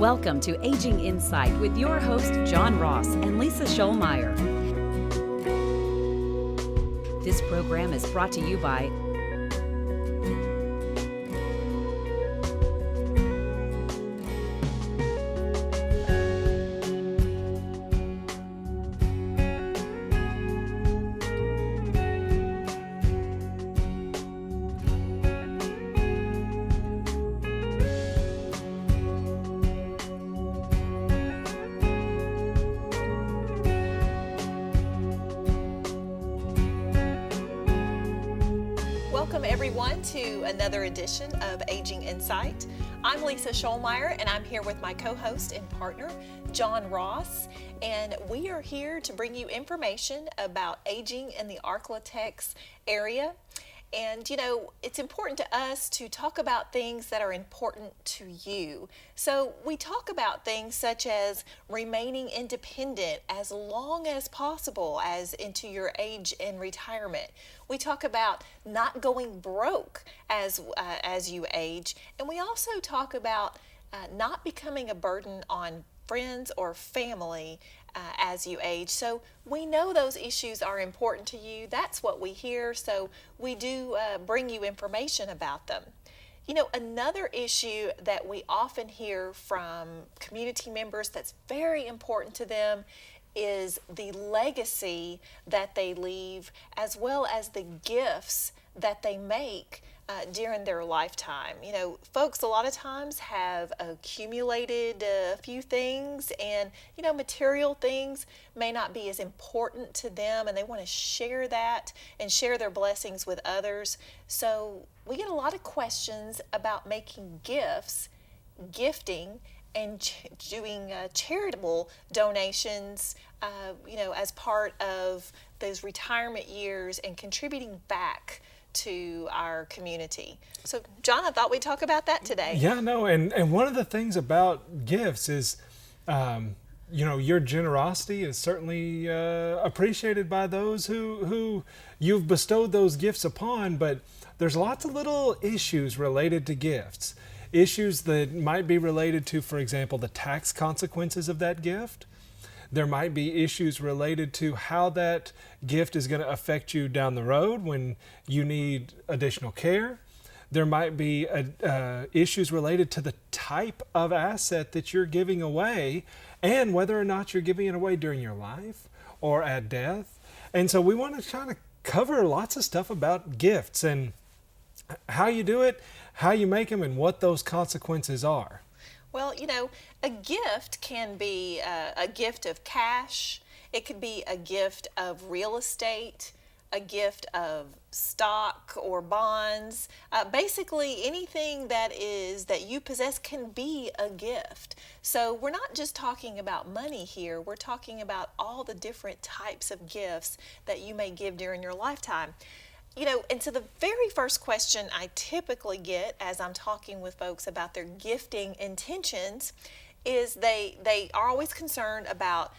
Welcome to Aging Insight with your host, John Ross and Lisa Shoalmire. This program is brought to you by Welcome everyone to another edition of Aging Insight. I'm Lisa Shoalmire and I'm here with my co-host and partner, John Ross, and we are here to bring you information about aging in the Arklatex area. And you know, it's important to us to talk about things that are important to you. So we talk about things such as remaining independent as long as possible as into your age and retirement. We talk about not going broke as you age. And we also talk about not becoming a burden on friends or family as you age. So we know those issues are important to you. That's what we hear. So we do bring you information about them. You know, another issue that we often hear from community members that's very important to them is the legacy that they leave, as well as the gifts that they make during their lifetime. You know, folks a lot of times have accumulated a few things, and you know, material things may not be as important to them, and they want to share that and share their blessings with others. So we get a lot of questions about making gifts, gifting, and doing charitable donations, you know, as part of those retirement years and contributing back to our community. So, John, I thought we'd talk about that today. Yeah, no, and one of the things about gifts is, you know, your generosity is certainly appreciated by those who you've bestowed those gifts upon, but there's lots of little issues related to gifts. Issues that might be related to, for example, the tax consequences of that gift. There might be issues related to how that gift is going to affect you down the road when you need additional care. There might be issues related to the type of asset that you're giving away and whether or not you're giving it away during your life or at death. And so we want to try to cover lots of stuff about gifts and how you do it, how you make them, and what those consequences are. Well, you know, a gift can be a gift of cash. It could be a gift of real estate, a gift of stock or bonds. Basically, anything that you possess can be a gift. So we're not just talking about money here. We're talking about all the different types of gifts that you may give during your lifetime. You know, and so the very first question I typically get as I'm talking with folks about their gifting intentions is they are always concerned about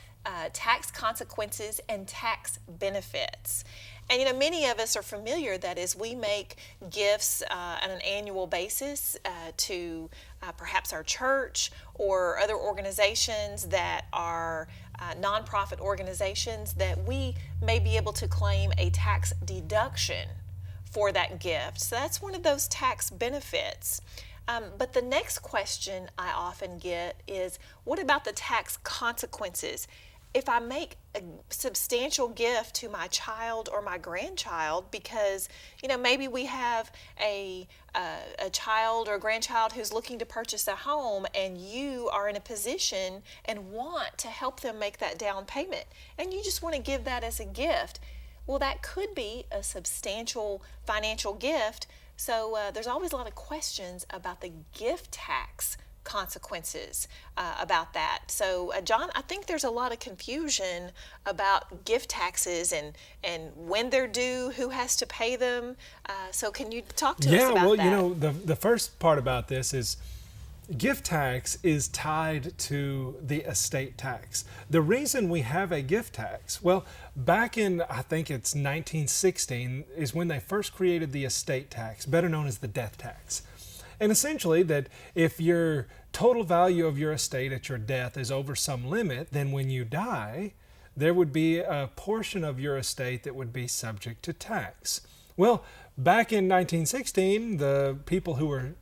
tax consequences and tax benefits. And you know, many of us are familiar that as we make gifts on an annual basis to perhaps our church or other organizations that are nonprofit organizations, that we may be able to claim a tax deduction for that gift. So that's one of those tax benefits. But the next question I often get is, what about the tax consequences? If I make a substantial gift to my child or my grandchild, because you know, maybe we have a child or grandchild who's looking to purchase a home, and you are in a position and want to help them make that down payment, and you just want to give that as a gift. Well, that could be a substantial financial gift. So there's always a lot of questions about the gift tax consequences about that. So John, I think there's a lot of confusion about gift taxes and when they're due, who has to pay them. So can you talk to us about that? Yeah, well, you know, the first part about this is gift tax is tied to the estate tax. The reason we have a gift tax, well, back in, I think it's 1916, is when they first created the estate tax, better known as the death tax. And essentially that if your total value of your estate at your death is over some limit, then when you die, there would be a portion of your estate that would be subject to tax. Well, back in 1916, the people who were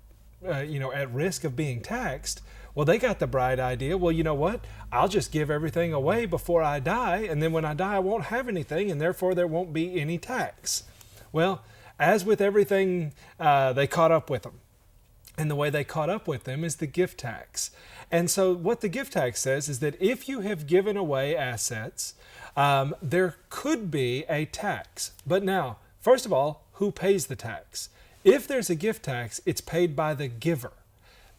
at risk of being taxed, well, they got the bright idea, well, you know what? I'll just give everything away before I die, and then when I die, I won't have anything, and therefore there won't be any tax. Well, as with everything, they caught up with them. And the way they caught up with them is the gift tax. And so what the gift tax says is that if you have given away assets, there could be a tax. But now, first of all, who pays the tax? If there's a gift tax, it's paid by the giver.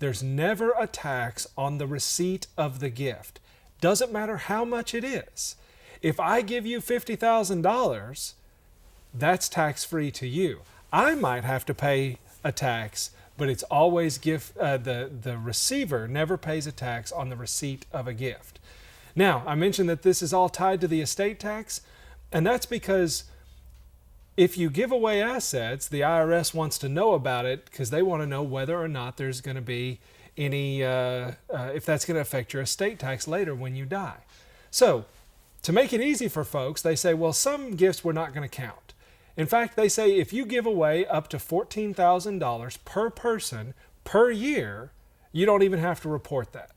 There's never a tax on the receipt of the gift. Doesn't matter how much it is. If I give you $50,000, that's tax-free to you. I might have to pay a tax, but it's always the receiver never pays a tax on the receipt of a gift. Now, I mentioned that this is all tied to the estate tax, and that's because if you give away assets, the IRS wants to know about it because they want to know whether or not there's going to be any, if that's going to affect your estate tax later when you die. So, to make it easy for folks, they say, well, some gifts we're not going to count. In fact, they say if you give away up to $14,000 per person per year, you don't even have to report that.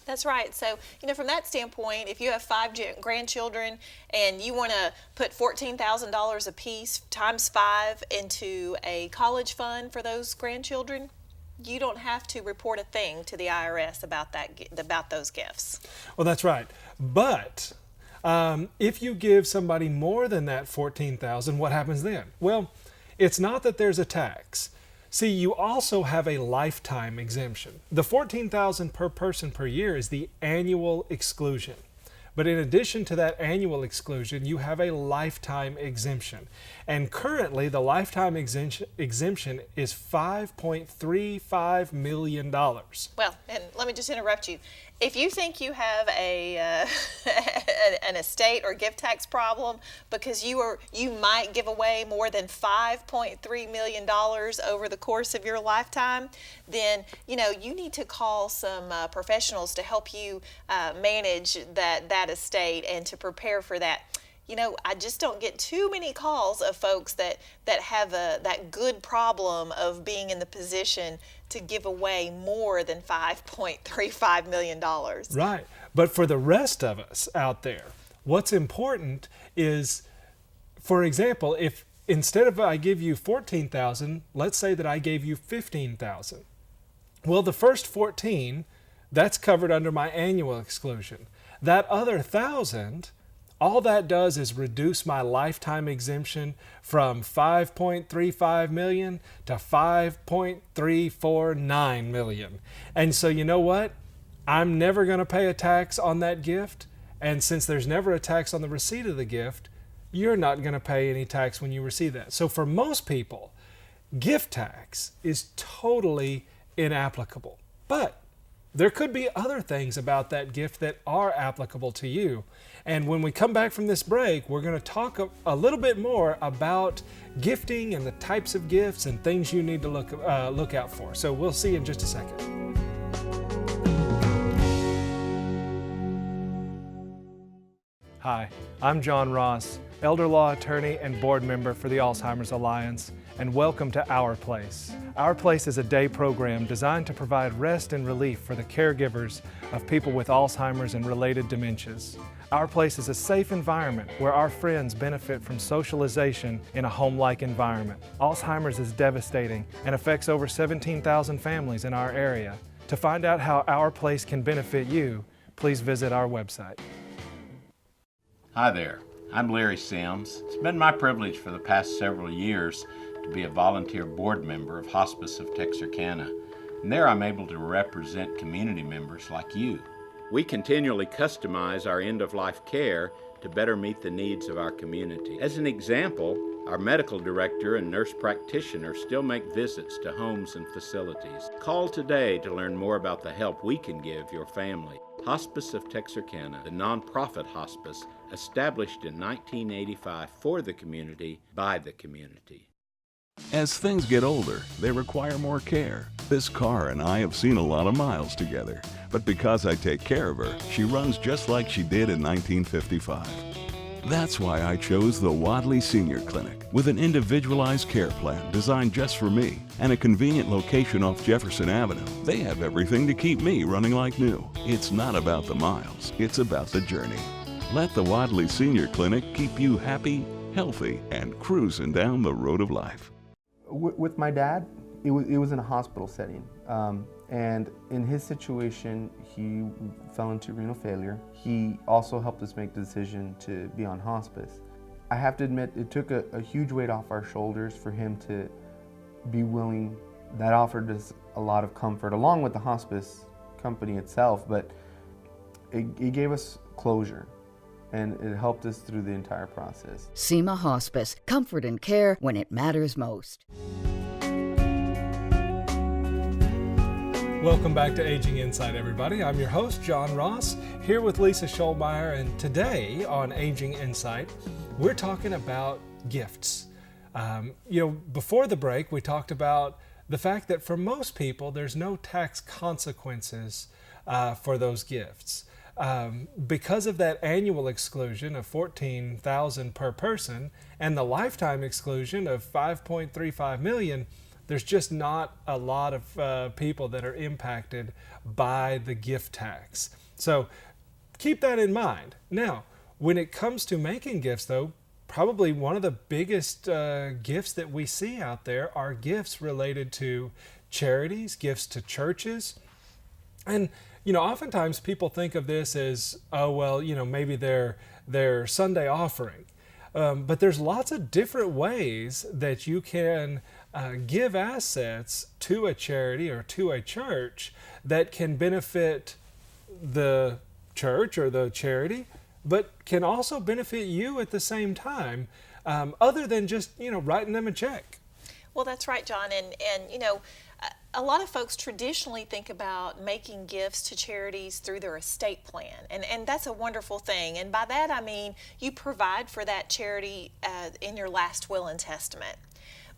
That's right. So, from that standpoint, if you have 5 grandchildren and you want to put $14,000 apiece times 5 into a college fund for those grandchildren, you don't have to report a thing to the IRS about those gifts. Well, that's right. But if you give somebody more than that $14,000, what happens then? Well, it's not that there's a tax. See, you also have a lifetime exemption. The $14,000 per person per year is the annual exclusion. But in addition to that annual exclusion, you have a lifetime exemption. And currently, the lifetime exemption is $5.35 million. Well, and let me just interrupt you. If you think you have an estate or gift tax problem because you might give away more than $5.3 million over the course of your lifetime, then you need to call some professionals to help you manage that estate and to prepare for that. I just don't get too many calls of folks that have that good problem of being in the position to give away more than $5.35 million. Right. But for the rest of us out there, what's important is, for example, if instead of I give you $14,000, let's say that I gave you $15,000. Well, the first 14, that's covered under my annual exclusion. That other 1,000, all that does is reduce my lifetime exemption from $5.35 million to $5.349 million. And so you know what? I'm never going to pay a tax on that gift. And since there's never a tax on the receipt of the gift, you're not going to pay any tax when you receive that. So for most people, gift tax is totally inapplicable. But there could be other things about that gift that are applicable to you. And when we come back from this break, we're going to talk a little bit more about gifting and the types of gifts and things you need to look out for. So we'll see you in just a second. Hi, I'm John Ross, elder law attorney and board member for the Alzheimer's Alliance, and welcome to Our Place. Our Place is a day program designed to provide rest and relief for the caregivers of people with Alzheimer's and related dementias. Our Place is a safe environment where our friends benefit from socialization in a home-like environment. Alzheimer's is devastating and affects over 17,000 families in our area. To find out how Our Place can benefit you, please visit our website. Hi there, I'm Larry Sims. It's been my privilege for the past several years to be a volunteer board member of Hospice of Texarkana, and there I'm able to represent community members like you. We continually customize our end-of-life care to better meet the needs of our community. As an example, our medical director and nurse practitioners still make visits to homes and facilities. Call today to learn more about the help we can give your family. Hospice of Texarkana, the nonprofit hospice established in 1985 for the community, by the community. As things get older, they require more care. This car and I have seen a lot of miles together, but because I take care of her, she runs just like she did in 1955. That's why I chose the Wadley Senior Clinic, with an individualized care plan designed just for me and a convenient location off Jefferson Avenue. They have everything to keep me running like new. It's not about the miles, it's about the journey. Let the Wadley Senior Clinic keep you happy, healthy, and cruising down the road of life. With my dad, it was in a hospital setting. And in his situation, he fell into renal failure. He also helped us make the decision to be on hospice. I have to admit, it took a huge weight off our shoulders for him to be willing. That offered us a lot of comfort, along with the hospice company itself, but it gave us closure, and it helped us through the entire process. SEMA Hospice, comfort and care when it matters most. Welcome back to Aging Insight, everybody. I'm your host, John Ross, here with Lisa Shoalmire, and today on Aging Insight, we're talking about gifts. Before the break, we talked about the fact that for most people, there's no tax consequences for those gifts. Because of that annual exclusion of $14,000 per person and the lifetime exclusion of $5.35 million, there's just not a lot of people that are impacted by the gift tax. So keep that in mind. Now, when it comes to making gifts, though, probably one of the biggest gifts that we see out there are gifts related to charities, gifts to churches. And, oftentimes people think of this as, maybe their Sunday offering. But there's lots of different ways that you can give assets to a charity or to a church that can benefit the church or the charity, but can also benefit you at the same time, other than just, writing them a check. Well, that's right, John. And a lot of folks traditionally think about making gifts to charities through their estate plan. And that's a wonderful thing. And by that, I mean you provide for that charity in your last will and testament.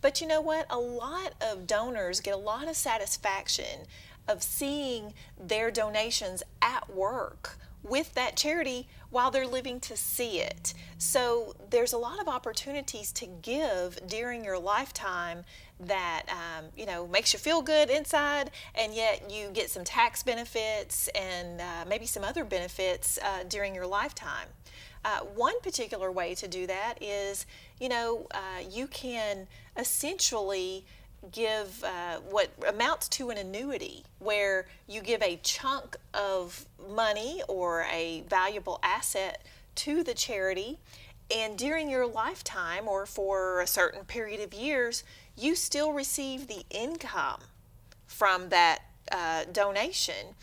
But you know what? A lot of donors get a lot of satisfaction of seeing their donations at work with that charity while they're living to see it. So there's a lot of opportunities to give during your lifetime that makes you feel good inside, and yet you get some tax benefits and maybe some other benefits during your lifetime. One particular way to do that is, you can essentially give what amounts to an annuity, where you give a chunk of money or a valuable asset to the charity, and during your lifetime or for a certain period of years, you still receive the income from that donation.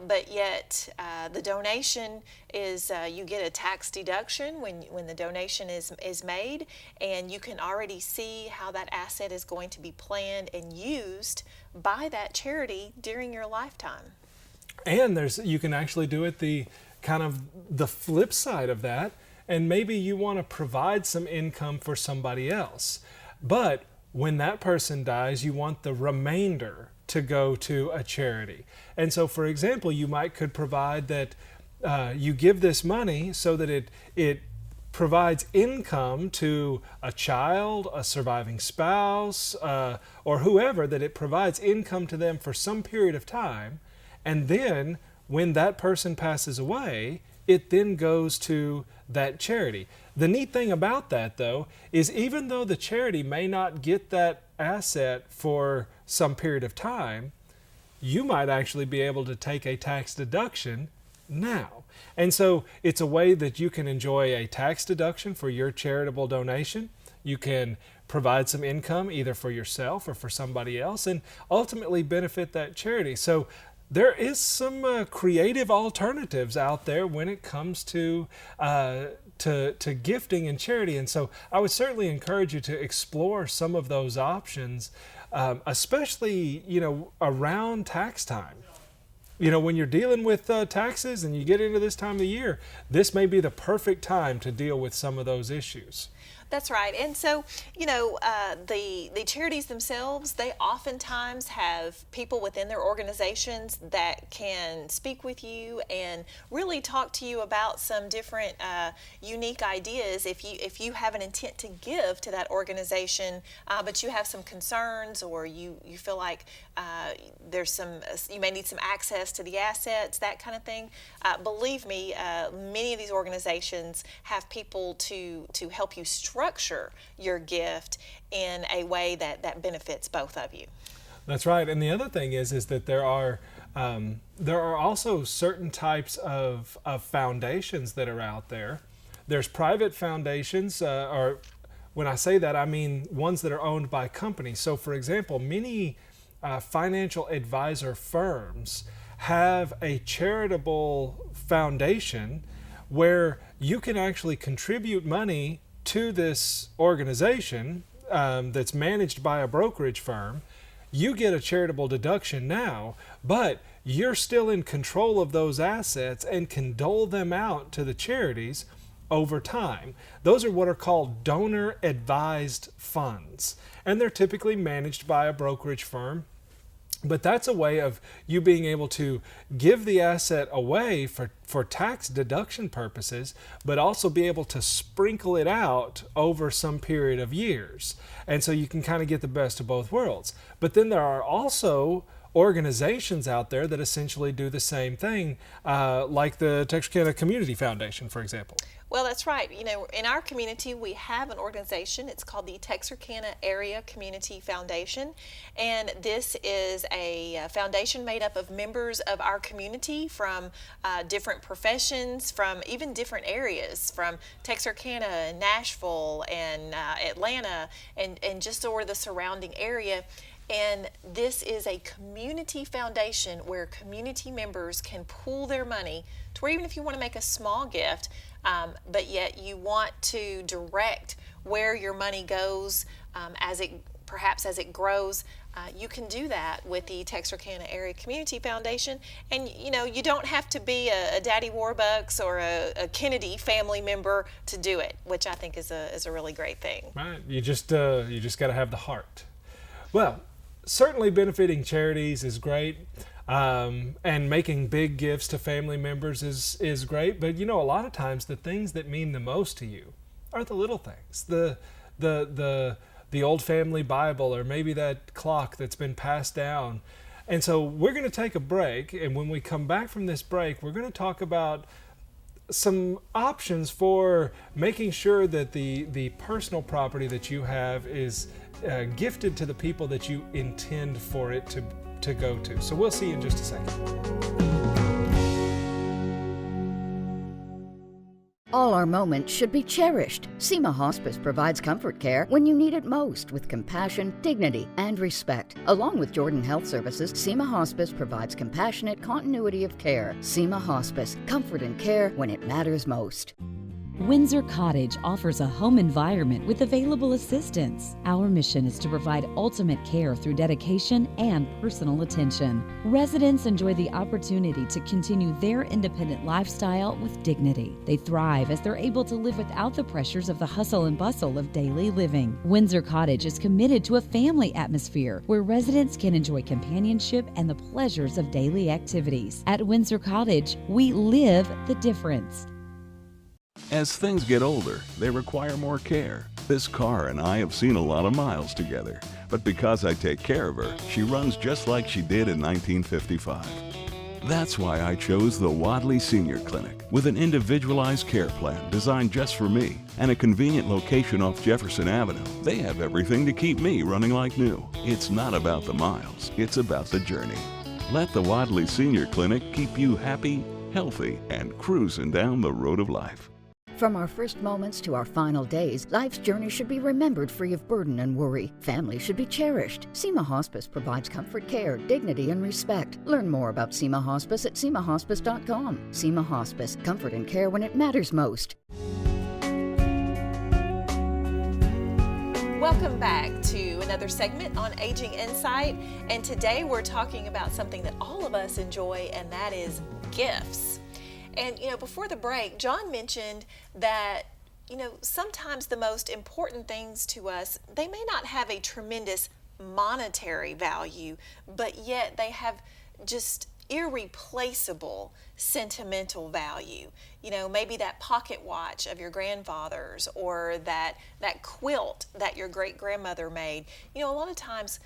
But yet the donation is, you get a tax deduction when the donation is made, and you can already see how that asset is going to be planned and used by that charity during your lifetime. And you can actually do it the flip side of that, and maybe you want to provide some income for somebody else. But when that person dies, you want the remainder to go to a charity. And so, for example, you could provide that you give this money so that it provides income to a child, a surviving spouse, or whoever, that it provides income to them for some period of time. And then when that person passes away, it then goes to that charity. The neat thing about that, though, is even though the charity may not get that asset for some period of time, you might actually be able to take a tax deduction now. And so it's a way that you can enjoy a tax deduction for your charitable donation. You can provide some income either for yourself or for somebody else, and ultimately benefit that charity. So there is some creative alternatives out there when it comes to gifting and charity. And so I would certainly encourage you to explore some of those options, especially, around tax time. When you're dealing with taxes and you get into this time of the year, this may be the perfect time to deal with some of those issues. That's right. And so, the charities themselves, they oftentimes have people within their organizations that can speak with you and really talk to you about some different unique ideas. If you have an intent to give to that organization, but you have some concerns, or you feel like you may need some access to the assets, that kind of thing. Believe me, many of these organizations have people to help you structure your gift in a way that benefits both of you. That's right. And the other thing is that there are also certain types of foundations that are out there. There's private foundations, or when I say that, I mean ones that are owned by companies. So, for example, many financial advisor firms have a charitable foundation where you can actually contribute money to this organization that's managed by a brokerage firm. You get a charitable deduction now, but you're still in control of those assets and can dole them out to the charities over time. Those are what are called donor advised funds, and they're typically managed by a brokerage firm. But that's a way of you being able to give the asset away for tax deduction purposes, but also be able to sprinkle it out over some period of years. And so you can kind of get the best of both worlds. But then there are also organizations out there that essentially do the same thing, like the Texarkana Community Foundation, for example. Well, that's right. In our community, we have an organization. It's called the Texarkana Area Community Foundation. And this is a foundation made up of members of our community from different professions, from even different areas, from Texarkana and Nashville and Atlanta and just over the surrounding area. And this is a community foundation where community members can pool their money to where even if you want to make a small gift, but yet you want to direct where your money goes as it grows, you can do that with the Texarkana Area Community Foundation. And you don't have to be a Daddy Warbucks or a Kennedy family member to do it, which I think is a really great thing. Right. You just got to have the heart. Well, certainly benefiting charities is great, and making big gifts to family members is great. But a lot of times the things that mean the most to you are the little things, the old family Bible, or maybe that clock that's been passed down. And so we're going to take a break, and when we come back from this break, we're going to talk about some options for making sure that the personal property that you have is gifted to the people that you intend for it to go to. So we'll see you in just a second. All our moments should be cherished. SEMA Hospice provides comfort care when you need it most with compassion, dignity, and respect. Along with Jordan Health Services, SEMA Hospice provides compassionate continuity of care. SEMA Hospice, comfort and care when it matters most. Windsor Cottage offers a home environment with available assistance. Our mission is to provide ultimate care through dedication and personal attention. Residents enjoy the opportunity to continue their independent lifestyle with dignity. They thrive as they're able to live without the pressures of the hustle and bustle of daily living. Windsor Cottage is committed to a family atmosphere where residents can enjoy companionship and the pleasures of daily activities. At Windsor Cottage, we live the difference. As things get older, they require more care. This car and I have seen a lot of miles together, but because I take care of her, she runs just like she did in 1955. That's why I chose the Wadley Senior Clinic, with an individualized care plan designed just for me and a convenient location off Jefferson Avenue. They have everything to keep me running like new. It's not about the miles, it's about the journey. Let the Wadley Senior Clinic keep you happy, healthy, and cruising down the road of life. From our first moments to our final days, life's journey should be remembered free of burden and worry. Family should be cherished. SEMA Hospice provides comfort care, dignity, and respect. Learn more about SEMA Hospice at SEMAHospice.com. SEMA Hospice, comfort and care when it matters most. Welcome back to another segment on Aging Insight, and today we're talking about something that all of us enjoy, and that is gifts. And before the break, John mentioned that sometimes the most important things to us, they may not have a tremendous monetary value, but yet they have just irreplaceable sentimental value. Maybe that pocket watch of your grandfather's, or that quilt that your great grandmother made. A lot of times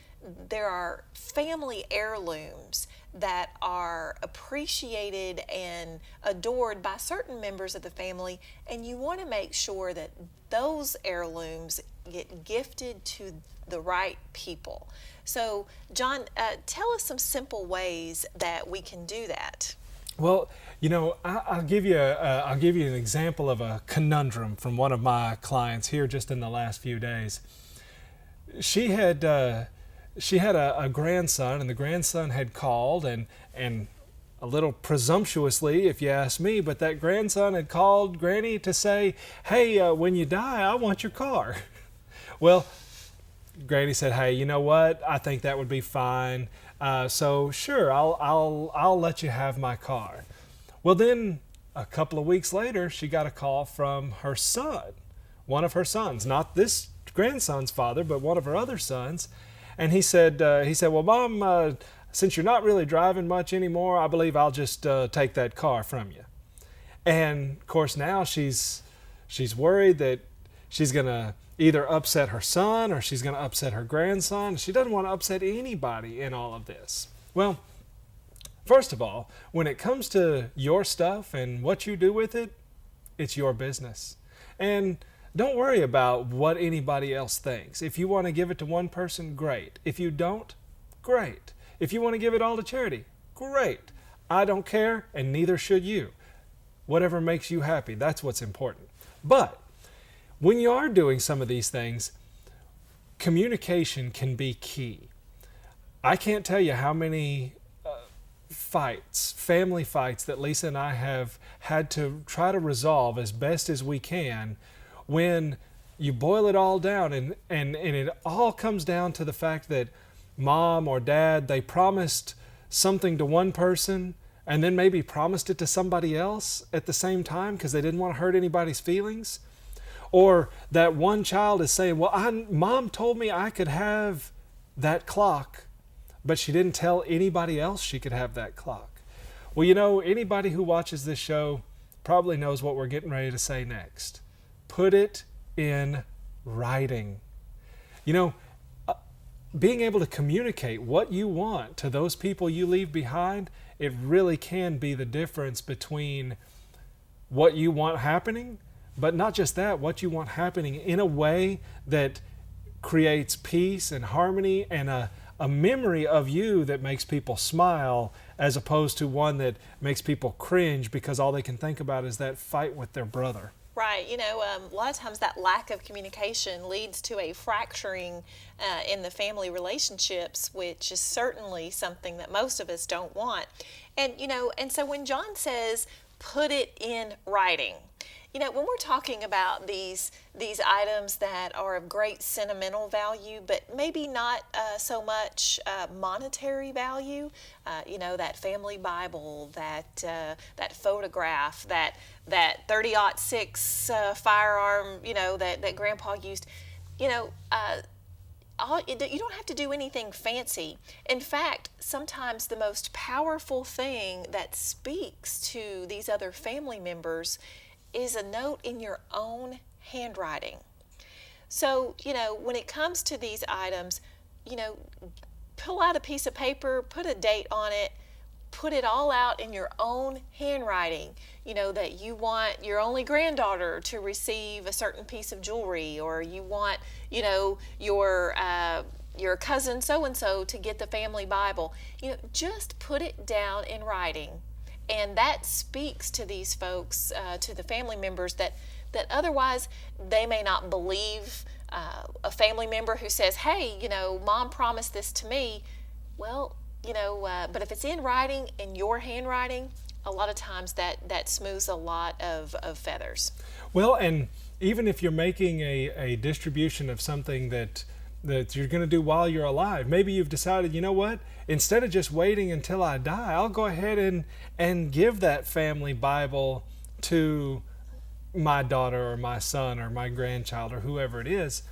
there are family heirlooms that are appreciated and adored by certain members of the family, and you want to make sure that those heirlooms get gifted to the right people. So, John, tell us some simple ways that we can do that. Well, I'll give you an example of a conundrum from one of my clients here just in the last few days. She had a grandson, and the grandson had called, and a little presumptuously, if you ask me, but that grandson had called Granny to say, hey, when you die, I want your car. Well, Granny said, hey, you know what? I think that would be fine. So sure, I'll let you have my car. Well, then a couple of weeks later, she got a call from her son, one of her sons, not this grandson's father, but one of her other sons. And he said, well, Mom, since you're not really driving much anymore, I believe I'll just take that car from you. And of course now she's worried that she's going to either upset her son or she's going to upset her grandson. She doesn't want to upset anybody in all of this. Well, first of all, when it comes to your stuff and what you do with it, it's your business. And don't worry about what anybody else thinks. If you want to give it to one person, great. If you don't, great. If you want to give it all to charity, great. I don't care, and neither should you. Whatever makes you happy, that's what's important. But when you are doing some of these things, communication can be key. I can't tell you how many family fights that Lisa and I have had to try to resolve as best as we can, when you boil it all down and it all comes down to the fact that Mom or Dad, they promised something to one person and then maybe promised it to somebody else at the same time because they didn't want to hurt anybody's feelings. Or that one child is saying, well, Mom told me I could have that clock, but she didn't tell anybody else she could have that clock. Well, anybody who watches this show probably knows what we're getting ready to say next. Put it in writing. Being able to communicate what you want to those people you leave behind, it really can be the difference between what you want happening, but not just that, what you want happening in a way that creates peace and harmony and a memory of you that makes people smile, as opposed to one that makes people cringe because all they can think about is that fight with their brother. Right. A lot of times that lack of communication leads to a fracturing in the family relationships, which is certainly something that most of us don't want. And so when John says, put it in writing, when we're talking about these items that are of great sentimental value, but maybe not so much monetary value, that family Bible, that photograph, that 30-06 firearm, that Grandpa used, you don't have to do anything fancy. In fact, sometimes the most powerful thing that speaks to these other family members is a note in your own handwriting. So, when it comes to these items, pull out a piece of paper, put a date on it, put it all out in your own handwriting, that you want your only granddaughter to receive a certain piece of jewelry, or you want, your cousin so-and-so to get the family Bible. Just put it down in writing. And that speaks to these folks, to the family members that otherwise they may not believe a family member who says, hey, Mom promised this to me. Well, but if it's in writing, in your handwriting, a lot of times that smooths a lot of feathers. Well, and even if you're making a distribution of something that you're going to do while you're alive, maybe you've decided, you know what, instead of just waiting until I die, I'll go ahead and give that family Bible to my daughter or my son or my grandchild or whoever it is,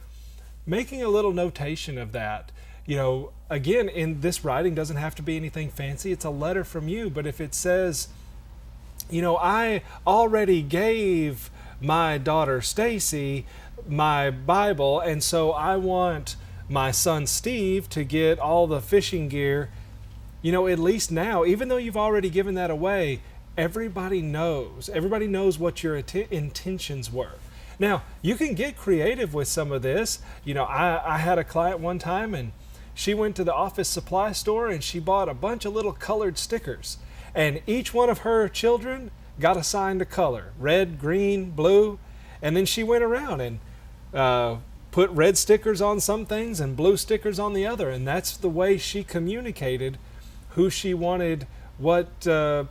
making a little notation of that. Again, in this writing doesn't have to be anything fancy. It's a letter from you. But if it says, I already gave my daughter Stacy my Bible, and so I want my son Steve to get all the fishing gear, at least now, even though you've already given that away, everybody knows what your intentions were. Now, you can get creative with some of this. I had a client one time, and she went to the office supply store and she bought a bunch of little colored stickers. And each one of her children got assigned a color, red, green, blue. And then she went around and put red stickers on some things and blue stickers on the other. And that's the way she communicated who she wanted what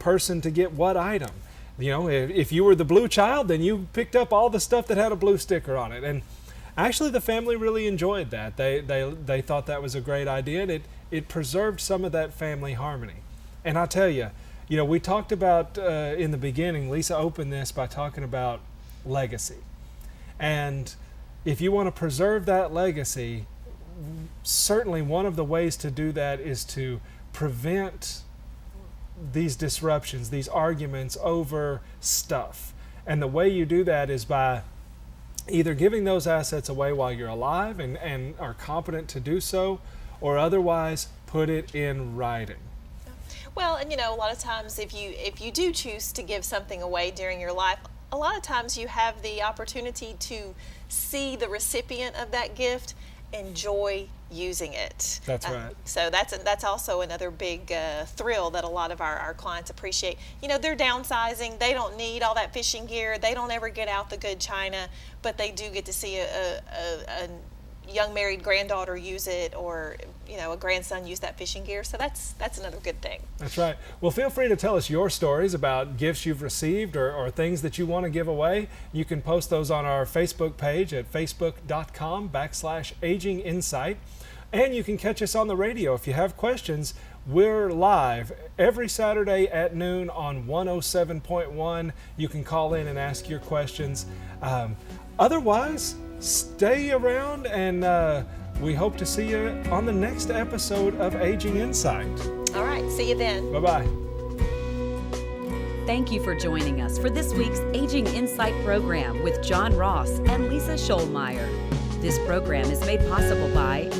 person to get what item. If you were the blue child, then you picked up all the stuff that had a blue sticker on it. And actually, the family really enjoyed that. They thought that was a great idea, and it preserved some of that family harmony. And I tell you, we talked about in the beginning, Lisa opened this by talking about legacy. And if you want to preserve that legacy, certainly one of the ways to do that is to prevent these disruptions, these arguments over stuff. And the way you do that is by either giving those assets away while you're alive and are competent to do so, or otherwise put it in writing. Well, and a lot of times if you do choose to give something away during your life, a lot of times you have the opportunity to see the recipient of that gift enjoy using it. That's right. So that's also another big thrill that a lot of our clients appreciate. They're downsizing. They don't need all that fishing gear. They don't ever get out the good china, but they do get to see a young married granddaughter use it, or a grandson use that fishing gear. So that's another good thing. That's right. Well, feel free to tell us your stories about gifts you've received or things that you want to give away. You can post those on our Facebook page at facebook.com/aginginsight. And you can catch us on the radio. If you have questions, we're live every Saturday at noon on 107.1. You can call in and ask your questions. Otherwise, stay around, and we hope to see you on the next episode of Aging Insight. All right, see you then. Bye-bye. Thank you for joining us for this week's Aging Insight program with John Ross and Lisa Shoalmire. This program is made possible by